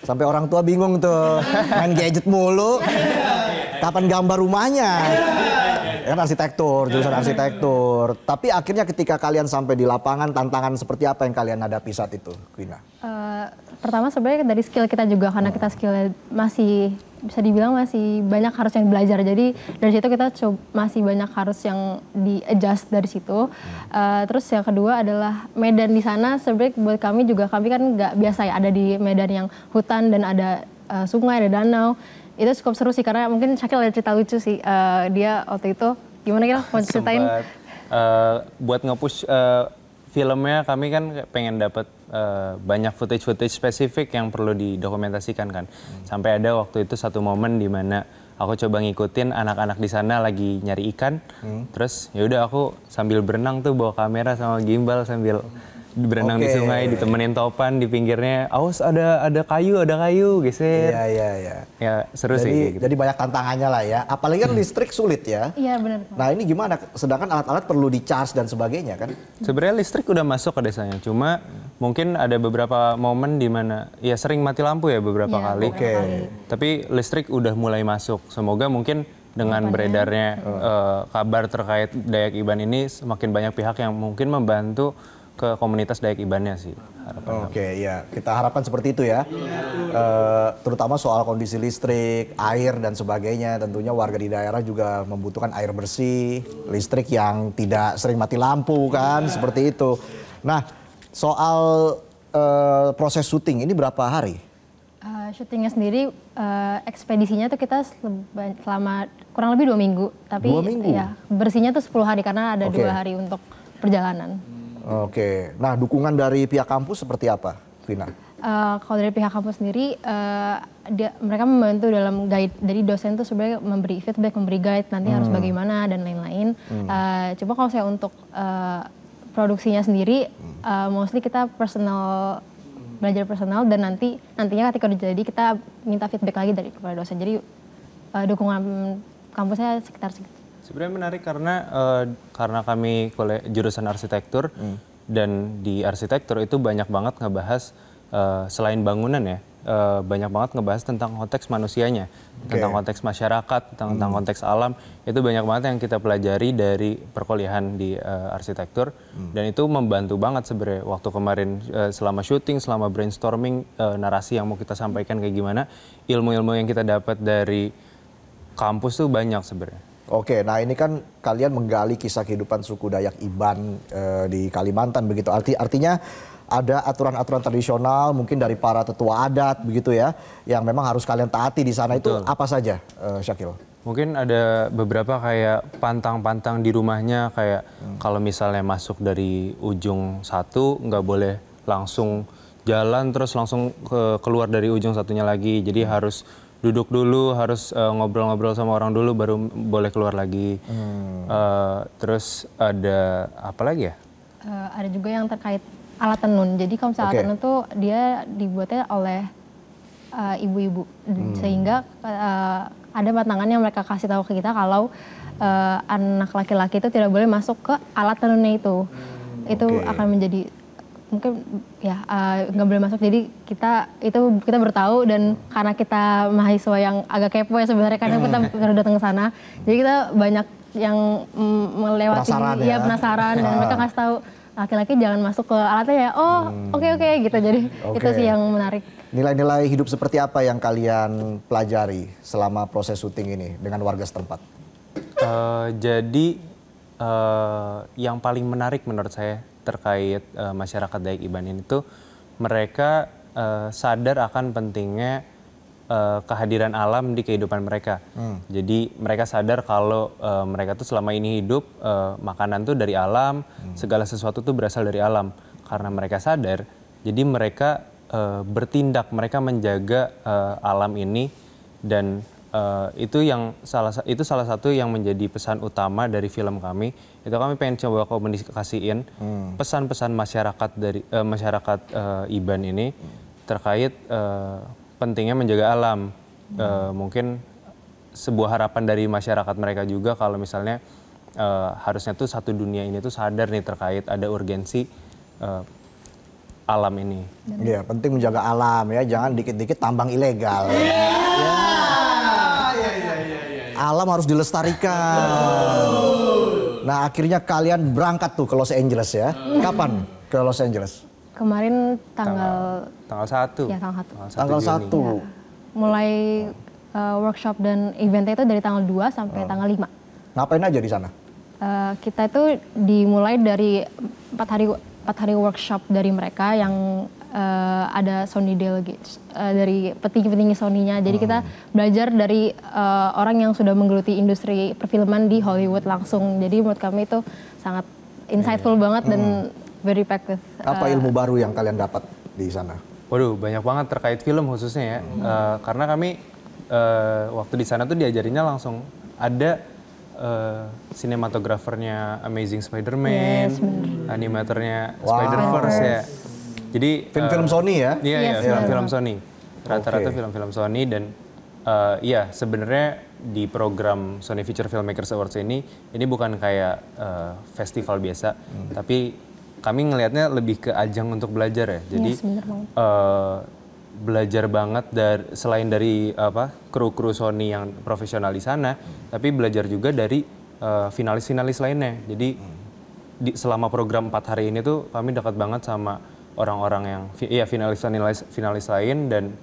Sampai orang tua bingung tuh, main gadget mulu. Kapan gambar rumahnya? Kan arsitektur, jurusan arsitektur. Tapi akhirnya ketika kalian sampai di lapangan, tantangan seperti apa yang kalian hadapi saat itu, Quina? Pertama sebenarnya dari skill kita juga, karena kita skillnya masih bisa dibilang masih banyak harus yang belajar. Jadi dari situ kita masih banyak harus yang di adjust dari situ. Terus yang kedua adalah medan di sana sebenarnya buat kami juga, kami kan nggak biasa ya ada di medan yang hutan dan ada sungai, ada danau. Itu cukup seru sih karena mungkin Syakil ada cerita lucu sih. Dia waktu itu gimana Kil? Mau ceritain? Buat nge-push filmnya kami kan pengen dapat banyak footage spesifik yang perlu didokumentasikan kan. Sampai ada waktu itu satu momen di mana aku coba ngikutin anak-anak di sana lagi nyari ikan. Terus ya udah aku sambil berenang tuh bawa kamera sama gimbal sambil berenang di sungai, ditemenin topan di pinggirnya. Awas ada kayu geser. Iya. Ya seru sih kayak gitu. Jadi banyak tantangannya lah ya. Apalagi kan listrik sulit ya. Iya benar. Nah ini gimana? Sedangkan alat-alat perlu di-charge dan sebagainya kan? Sebenarnya listrik udah masuk ke desanya, cuma mungkin ada beberapa momen di mana ya sering mati lampu ya beberapa kali. Tapi listrik udah mulai masuk. Semoga mungkin dengan beredarnya kabar terkait Dayak Iban ini semakin banyak pihak yang mungkin membantu ke komunitas Dayak Ibannya sih. Ya kita harapkan seperti itu ya. Terutama soal kondisi listrik, air dan sebagainya. Tentunya warga di daerah juga membutuhkan air bersih, listrik yang tidak sering mati lampu kan, seperti itu. Nah, soal proses syuting ini berapa hari? Syutingnya sendiri, ekspedisinya tuh kita selama kurang lebih 2 minggu. Tapi 2 minggu? Ya, bersihnya tuh 10 hari karena ada 2 hari untuk perjalanan. Nah dukungan dari pihak kampus seperti apa, Vina? Kalau dari pihak kampus sendiri, mereka membantu dalam guide. Dari dosen tuh sebenarnya memberi feedback, memberi guide nanti harus bagaimana dan lain-lain. Coba kalau saya untuk produksinya sendiri, mostly kita belajar personal dan nantinya ketika udah jadi kita minta feedback lagi dari kepada dosen. Jadi dukungan kampusnya sekitar segitu. Sebenarnya menarik karena kami jurusan arsitektur dan di arsitektur itu banyak banget ngebahas selain bangunan ya, banyak banget ngebahas tentang konteks manusianya, tentang konteks masyarakat, tentang konteks alam. Itu banyak banget yang kita pelajari dari perkuliahan di arsitektur dan itu membantu banget sebenarnya waktu kemarin selama syuting, selama brainstorming narasi yang mau kita sampaikan kayak gimana, ilmu-ilmu yang kita dapat dari kampus tuh banyak sebenarnya. Nah ini kan kalian menggali kisah kehidupan suku Dayak Iban di Kalimantan begitu. Artinya ada aturan-aturan tradisional mungkin dari para tetua adat begitu ya, yang memang harus kalian taati di sana. Itu apa saja, Syakil? Mungkin ada beberapa kayak pantang-pantang di rumahnya, kayak kalau misalnya masuk dari ujung satu nggak boleh langsung jalan terus langsung keluar dari ujung satunya lagi. Jadi harus duduk dulu, harus ngobrol-ngobrol sama orang dulu baru boleh keluar lagi. Terus ada apa lagi ya? Ada juga yang terkait alat tenun. Jadi kalau misalnya alat tenun tuh dia dibuatnya oleh ibu-ibu. Sehingga ada pantangan yang mereka kasih tahu ke kita kalau anak laki-laki itu tidak boleh masuk ke alat tenunnya itu. Itu akan menjadi mungkin ya nggak boleh masuk. Jadi kita bertahu dan karena kita mahasiswa yang agak kepo ya sebenarnya karena kita baru datang ke sana, jadi kita banyak yang melewati penasaran dan mereka ngasih tahu laki-laki jangan masuk ke alatnya ya. Oke gitu. Jadi itu sih yang menarik. Nilai-nilai hidup seperti apa yang kalian pelajari selama proses syuting ini dengan warga setempat? Jadi yang paling menarik menurut saya terkait masyarakat Dayak Iban ini tuh mereka sadar akan pentingnya kehadiran alam di kehidupan mereka. Jadi mereka sadar kalau mereka tuh selama ini hidup makanan tuh dari alam, segala sesuatu tuh berasal dari alam. Karena mereka sadar, jadi mereka bertindak, mereka menjaga alam ini dan itu salah satu yang menjadi pesan utama dari film kami. Itu kami pengen coba komunikasiin pesan-pesan masyarakat dari masyarakat Iban ini terkait pentingnya menjaga alam. Mungkin sebuah harapan dari masyarakat mereka juga kalau misalnya harusnya tuh satu dunia ini tuh sadar nih terkait ada urgensi alam ini. Iya, penting menjaga alam ya, jangan dikit-dikit tambang ilegal. Alam harus dilestarikan. Nah, akhirnya kalian berangkat tuh ke Los Angeles ya. Kapan ke Los Angeles? Kemarin tanggal Tanggal 1. ya tanggal 1. Tanggal Juni. 1. Mulai workshop dan eventnya itu dari tanggal 2 sampai tanggal 5. Ngapain aja di sana? Kita itu dimulai dari 4 hari workshop dari mereka yang ada Sony delegates dari petinggi-petinggi Sony-nya. Jadi kita belajar dari orang yang sudah menggeluti industri perfilman di Hollywood langsung. Jadi menurut kami itu sangat insightful banget dan very packed with Apa ilmu baru yang kalian dapat di sana? Waduh, banyak banget terkait film khususnya ya. Karena kami waktu di sana tuh diajarinnya langsung ada sinematografernya Amazing Spider-Man, animatornya Spider-Verse ya. Jadi Film-film Sony ya? Iya, Yes, film-film Sony. Rata-rata Oke. film-film Sony dan iya sebenarnya di program Sony Feature Filmmakers Awards ini bukan kayak festival biasa, tapi kami ngelihatnya lebih ke ajang untuk belajar ya. Jadi Yes, bener banget. belajar banget selain dari kru-kru Sony yang profesional di sana, tapi belajar juga dari finalis-finalis lainnya. Jadi selama program 4 hari ini tuh kami dekat banget sama orang-orang yang finalis lain dan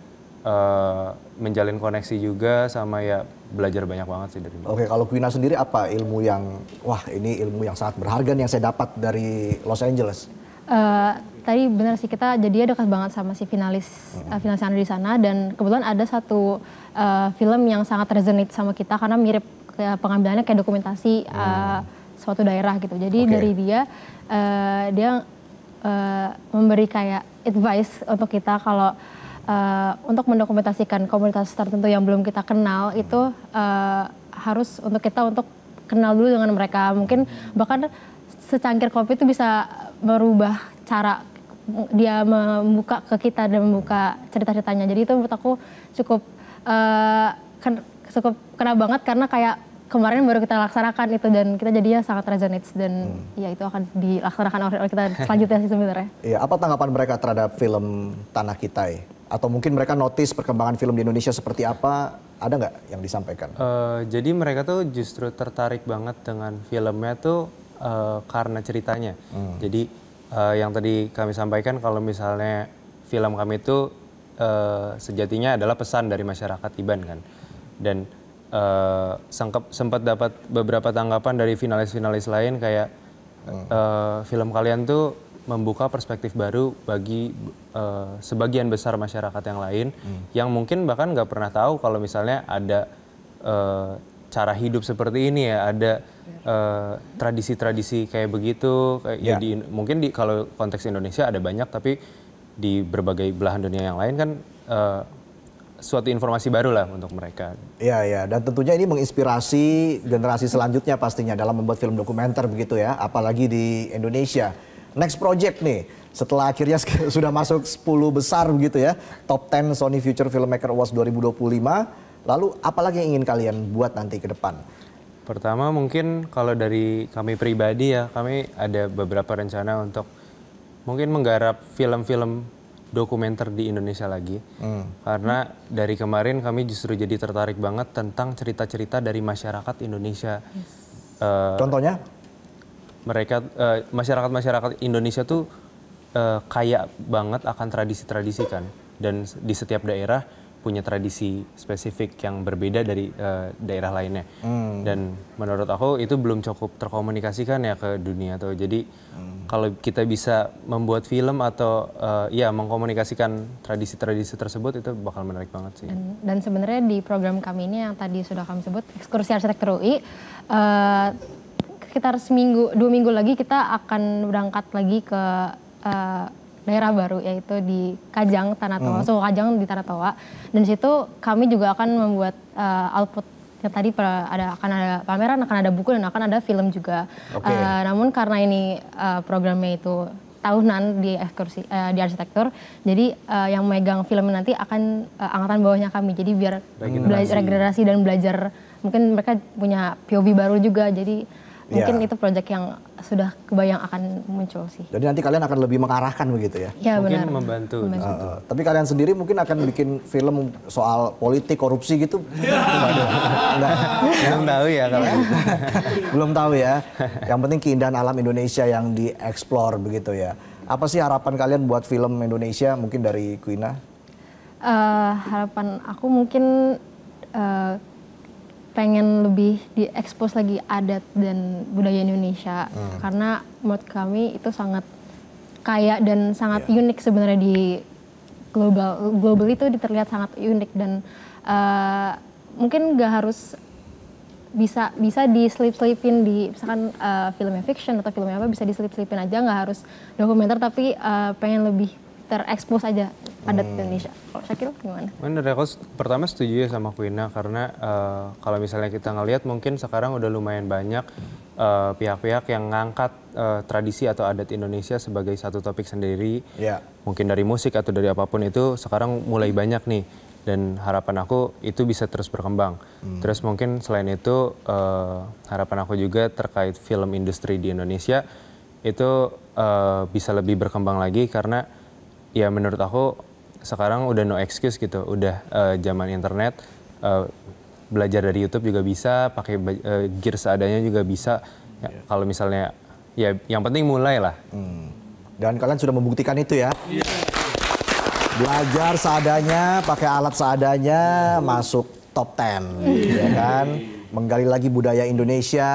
menjalin koneksi juga sama ya belajar banyak banget sih dari mereka. Oke, kalau Quina sendiri apa ilmu yang, wah ini ilmu yang sangat berharga nih yang saya dapat dari Los Angeles? Tadi benar sih kita jadinya dekat banget sama si finalis finalis yang ada di sana dan kebetulan ada satu film yang sangat resonate sama kita karena mirip pengambilannya kayak dokumentasi suatu daerah gitu. Jadi Oke. dari dia memberi kayak advice untuk kita kalau untuk mendokumentasikan komunitas tertentu yang belum kita kenal itu harus untuk kita untuk kenal dulu dengan mereka. Mungkin bahkan secangkir kopi itu bisa merubah cara dia membuka ke kita dan membuka cerita-ceritanya. Jadi itu menurut aku cukup cukup kena banget karena kayak kemarin baru kita laksanakan itu dan kita jadinya sangat resonates dan ya itu akan dilaksanakan oleh kita selanjutnya sih sebenarnya. Iya, apa tanggapan mereka terhadap film Tanah Kitai? Atau mungkin mereka notice perkembangan film di Indonesia seperti apa? Ada nggak yang disampaikan? Jadi mereka tuh justru tertarik banget dengan filmnya tuh karena ceritanya. Jadi yang tadi kami sampaikan kalau misalnya film kami itu sejatinya adalah pesan dari masyarakat Iban kan. Dan sempat dapat beberapa tanggapan dari finalis-finalis lain kayak film kalian tuh membuka perspektif baru bagi sebagian besar masyarakat yang lain yang mungkin bahkan nggak pernah tahu kalau misalnya ada cara hidup seperti ini ya, ada tradisi-tradisi kayak begitu. Ya mungkin kalau konteks Indonesia ada banyak, tapi di berbagai belahan dunia yang lain kan suatu informasi baru lah untuk mereka. Iya, iya. Dan tentunya ini menginspirasi generasi selanjutnya pastinya dalam membuat film dokumenter begitu ya, apalagi di Indonesia. Next project nih, setelah akhirnya sudah masuk 10 besar begitu ya, Top 10 Sony Future Filmmaker Awards 2025, lalu apalagi yang ingin kalian buat nanti ke depan? Pertama mungkin kalau dari kami pribadi ya, kami ada beberapa rencana untuk mungkin menggarap film-film dokumenter di Indonesia lagi. Karena dari kemarin kami justru jadi tertarik banget tentang cerita-cerita dari masyarakat Indonesia. Contohnya? Masyarakat Indonesia tuh kaya banget akan tradisi-tradisi kan. Dan di setiap daerah punya tradisi spesifik yang berbeda dari daerah lainnya. Dan menurut aku itu belum cukup terkomunikasikan ya ke dunia tuh. Jadi kalau kita bisa membuat film atau ya mengkomunikasikan tradisi-tradisi tersebut itu bakal menarik banget sih. Dan sebenarnya di program kami ini yang tadi sudah kami sebut Ekskursi Arsitektur UI, sekitar 2 minggu lagi kita akan berangkat lagi ke daerah baru yaitu di Kajang, Tanah Toa, Suku Kajang di Tanah Toa. Dan di situ kami juga akan membuat output yang tadi akan ada pameran, akan ada buku dan akan ada film juga. Namun karena ini programnya itu tahunan di ekskursi di arsitektur, jadi yang megang film nanti akan angkatan bawahnya kami. Jadi biar regenerasi dan belajar, mungkin mereka punya POV baru juga. Jadi Mungkin Iya. itu proyek yang sudah kebayang akan muncul sih. Jadi nanti kalian akan lebih mengarahkan begitu ya? Ya Mungkin benar. membantu. Tapi kalian sendiri mungkin akan bikin film soal politik, korupsi gitu? Waduh, enggak. Belum tahu ya kalau Belum tahu ya. Yang penting keindahan alam Indonesia yang dieksplor begitu ya. Apa sih harapan kalian buat film Indonesia mungkin dari Quina? Harapan aku mungkin pengen lebih diekspos lagi adat dan budaya Indonesia karena menurut kami itu sangat kaya dan sangat unik sebenarnya di global itu terlihat sangat unik dan mungkin nggak harus bisa diselip-selipin di misalkan filmnya fiction atau filmnya apa bisa diselip-selipin aja, nggak harus dokumenter tapi pengen lebih terekspos aja adat Indonesia. Kalau Syakil gimana? Bener, aku pertama setuju ya sama Quina karena kalau misalnya kita ngelihat mungkin sekarang udah lumayan banyak pihak-pihak yang ngangkat tradisi atau adat Indonesia sebagai satu topik sendiri. Ya. Mungkin dari musik atau dari apapun itu sekarang mulai banyak nih. Dan harapan aku itu bisa terus berkembang. Terus mungkin selain itu harapan aku juga terkait film industri di Indonesia itu bisa lebih berkembang lagi karena ya menurut aku sekarang udah no excuse gitu, udah zaman internet, belajar dari YouTube juga bisa, pakai gear seadanya juga bisa. Ya, kalau misalnya, ya yang penting mulai lah. Dan kalian sudah membuktikan itu ya. Belajar seadanya, pakai alat seadanya, masuk top 10, ya kan? Menggali lagi budaya Indonesia,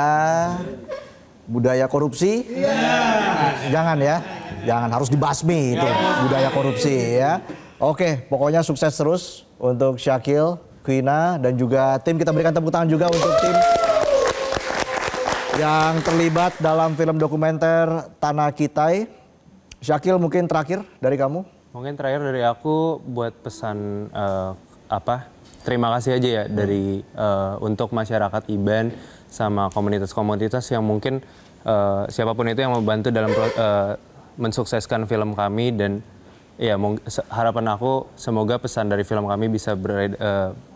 budaya korupsi, jangan ya. Jangan, harus dibasmi itu budaya korupsi ya. Oke, pokoknya sukses terus untuk Syakil, Quina, dan juga tim. Kita berikan tepuk tangan juga untuk tim yang terlibat dalam film dokumenter Tanah Kitai. Syakil, mungkin terakhir dari kamu? Mungkin terakhir dari aku buat pesan terima kasih aja ya dari untuk masyarakat Iban sama komunitas-komunitas yang mungkin siapapun itu yang membantu dalam mensukseskan film kami dan ya harapan aku semoga pesan dari film kami bisa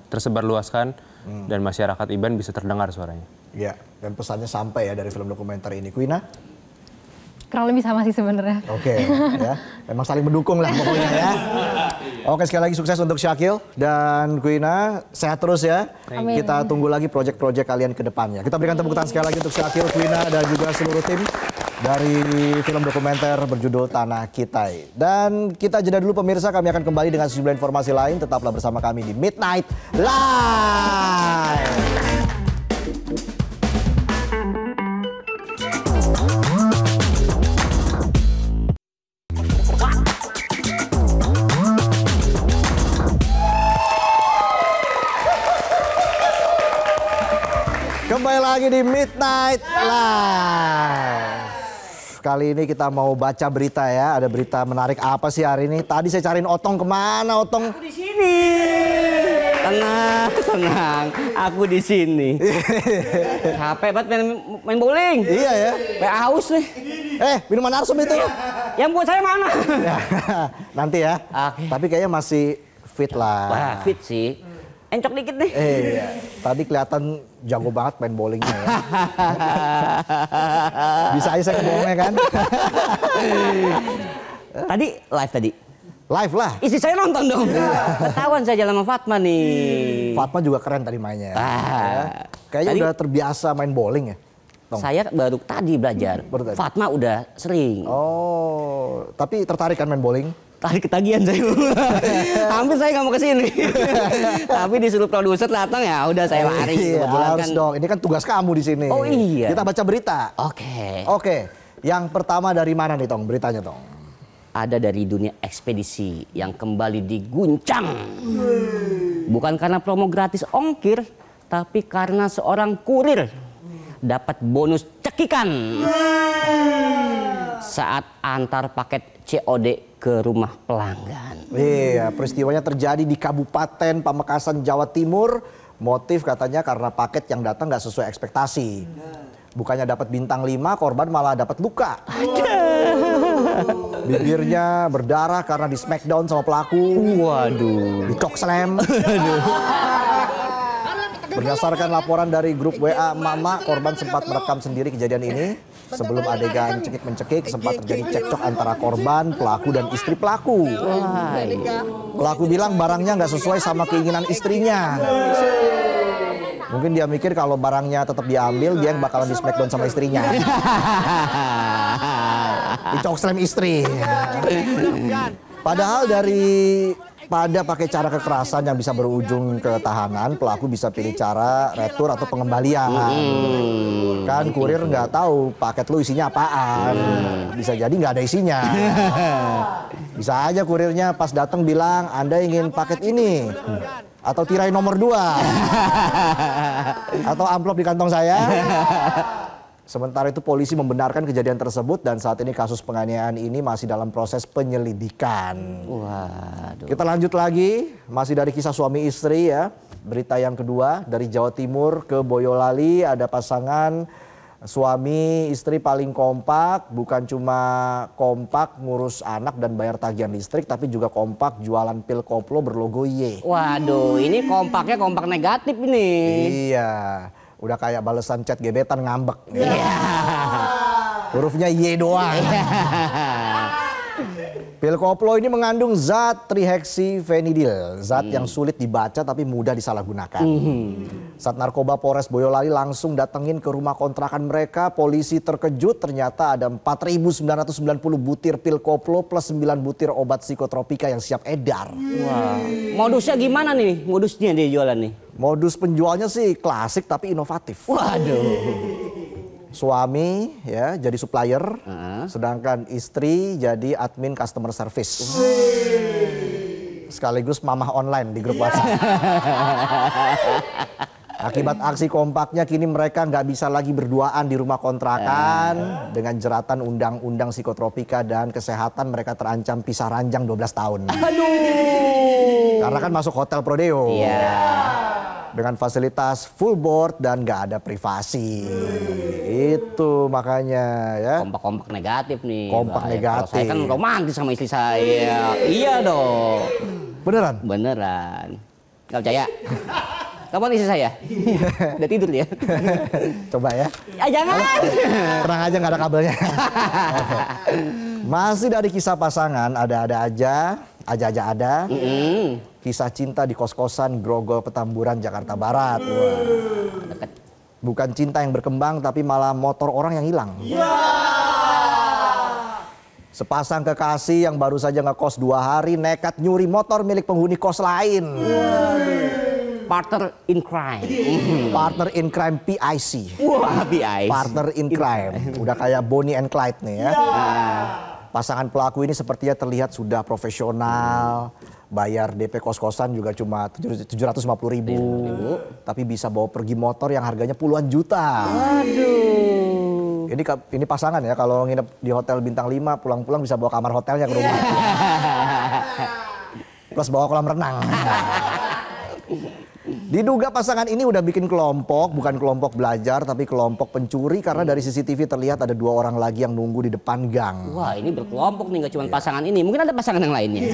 tersebar luaskan dan masyarakat Iban bisa terdengar suaranya. Ya, dan pesannya sampai ya dari film dokumenter ini. Quina? Kurang lebih sama sih sebenarnya. Oke, ya. Memang saling mendukung lah pokoknya ya. Oke, sekali lagi sukses untuk Syakil dan Quina. Sehat terus ya. Amin. Kita tunggu lagi proyek-proyek kalian ke depannya. Kita berikan tepuk tangan sekali lagi untuk Syakil, Quina, dan juga seluruh tim dari film dokumenter berjudul Tanah Kitai. Dan kita jeda dulu pemirsa, kami akan kembali dengan sejumlah informasi lain. Tetaplah bersama kami di Midnight Live. Kembali lagi di Midnight Live. Kali ini kita mau baca berita ya. Ada berita menarik apa sih hari ini? Tadi saya cariin Otong, kemana Otong? Aku di sini. Tenang, tenang. Aku di sini. Capek banget main bowling. Iya ya. Kayak haus nih. Minuman Arsum itu. Yang buat saya mana? Ya, nanti ya. Oke. Tapi kayaknya masih fit lah. Wah, fit sih. Encok dikit nih. Iya. Tadi kelihatan jago banget main bowlingnya ya. Bisa aja saya ngomongnya kan. Tadi live tadi. Live lah. Istri saya nonton dong. Ketahuan saya jalan sama Fatma nih. Fatma juga keren tadi mainnya. Ya. Kayaknya Tadi- udah terbiasa main bowling ya. Tong. Saya baru tadi belajar. Baru tadi. Fatma udah sering. Oh, tapi tertarik kan main bowling? Tadi ketagihan saya. Hampir saya nggak mau kesini. Tapi disuruh produser datang ya udah saya lari. Iya, Kebetulan harus kan. dong. Ini kan tugas kamu di sini. Oh, iya. Kita baca berita. Oke. Oke, yang pertama dari mana nih Tong beritanya Tong? Ada dari dunia ekspedisi yang kembali diguncang. Bukan karena promo gratis ongkir, tapi karena seorang kurir dapat bonus cekikan saat antar paket COD ke rumah pelanggan. Iya, peristiwanya terjadi di Kabupaten Pamekasan, Jawa Timur. Motif katanya karena paket yang datang nggak sesuai ekspektasi. Bukannya dapat bintang 5, korban malah dapat luka. Bibirnya berdarah karena di smackdown sama pelaku. Waduh. Di choke slam. Berdasarkan laporan dari grup WA Mama, korban sempat merekam sendiri kejadian ini. Sebelum adegan cekik-mencekik, sempat terjadi cekcok antara korban, pelaku, dan istri pelaku. Pelaku bilang barangnya nggak sesuai sama keinginan istrinya. Mungkin dia mikir kalau barangnya tetap diambil, dia yang bakalan di smackdown sama istrinya. Dicok slam istri. Padahal pada pakai cara kekerasan yang bisa berujung ke tahanan, pelaku bisa pilih cara retur atau pengembalian. Kan kurir nggak tahu paket lu isinya apaan. Bisa jadi nggak ada isinya. Bisa aja kurirnya pas datang bilang, Anda ingin paket ini. Atau tirai nomor 2. Atau amplop di kantong saya. Sementara itu polisi membenarkan kejadian tersebut dan saat ini kasus penganiayaan ini masih dalam proses penyelidikan. Waduh. Kita lanjut lagi, masih dari kisah suami istri ya. Berita yang kedua dari Jawa Timur ke Boyolali, ada pasangan suami istri paling kompak, bukan cuma kompak ngurus anak dan bayar tagihan listrik, tapi juga kompak jualan pil koplo berlogo Y. Waduh, ini kompaknya kompak negatif ini. Iya. Udah kayak balesan chat gebetan ngambek. Hurufnya Y doang. Pil koplo ini mengandung zat trihexyphenidil, zat yang sulit dibaca tapi mudah disalahgunakan. Saat narkoba Polres Boyolali langsung datengin ke rumah kontrakan mereka, polisi terkejut ternyata ada 4.990 butir pil koplo plus 9 butir obat psikotropika yang siap edar. Wah. Modusnya gimana nih? Modusnya dia jualan nih? Modus penjualnya sih klasik tapi inovatif. Waduh. Suami ya jadi supplier, sedangkan istri jadi admin customer service. Sekaligus mamah online di grup WhatsApp. Akibat aksi kompaknya kini mereka nggak bisa lagi berduaan di rumah kontrakan. Dengan jeratan undang-undang psikotropika dan kesehatan mereka terancam pisah ranjang 12 tahun. Aduh. Karena kan masuk hotel Prodeo. Iya. Dengan fasilitas full board dan nggak ada privasi. Itu makanya ya. Kompak-kompak negatif nih. Kompak Bahaya. negatif. Kalau saya kan romantis sama istri saya. Iya dong. Beneran? Beneran. Gak percaya? Kamu istri saya? Udah tidur ya? Coba ya. Ya jangan. Tenang aja nggak ada kabelnya. Masih dari kisah pasangan, ada-ada aja ada. Kisah cinta di kos-kosan Grogol Petamburan, Jakarta Barat. Wah. Bukan cinta yang berkembang, tapi malah motor orang yang hilang. Sepasang kekasih yang baru saja ngekos 2 hari nekat nyuri motor milik penghuni kos lain. Partner in crime. Partner in crime PIC. Wah, PIC. Partner in crime. Udah kayak Bonnie and Clyde nih ya. Pasangan pelaku ini sepertinya terlihat sudah profesional. Bayar DP kos-kosan juga cuma 750.000. Tapi bisa bawa pergi motor yang harganya puluhan juta. Aduh. Ini pasangan ya, kalau nginep di hotel bintang 5 pulang-pulang bisa bawa kamar hotelnya ke rumah. Plus bawa kolam renang. Diduga pasangan ini udah bikin kelompok, bukan kelompok belajar tapi kelompok pencuri karena dari CCTV terlihat ada 2 orang lagi yang nunggu di depan gang. Wah, ini berkelompok nih, gak cuma pasangan ini. Mungkin ada pasangan yang lainnya.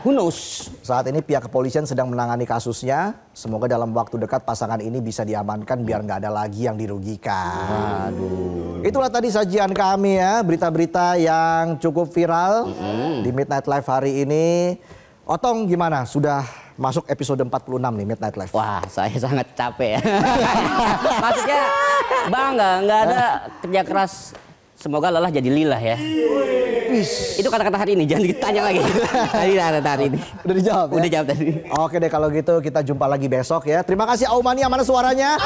Who knows? Saat ini pihak kepolisian sedang menangani kasusnya. Semoga dalam waktu dekat pasangan ini bisa diamankan biar nggak ada lagi yang dirugikan. Aduh. Itulah tadi sajian kami ya, berita-berita yang cukup viral di Midnight Live hari ini. Otong gimana? Sudah masuk episode 46 nih Midnight Live. Wah, saya sangat capek ya. Maksudnya bangga, nggak ada kerja keras. Semoga lelah jadi lilah ya. Itu kata-kata hari ini, jangan ditanya lagi. Tadi kata hari ini. Udah dijawab ya? Udah jawab tadi. Oke deh kalau gitu kita jumpa lagi besok ya. Terima kasih Aumania, mana suaranya?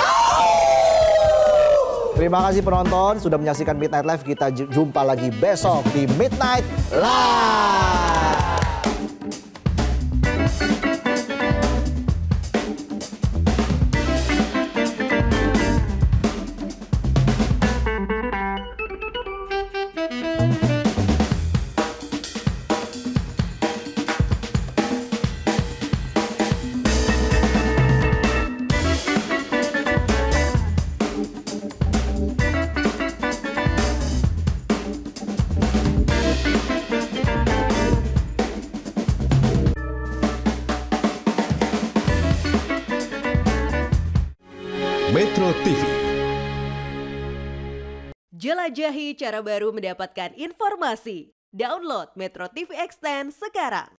Terima kasih penonton sudah menyaksikan Midnight Live. Kita jumpa lagi besok di Midnight Live. Metro TV. Jelajahi cara baru mendapatkan informasi. Download Metro TV Extend sekarang.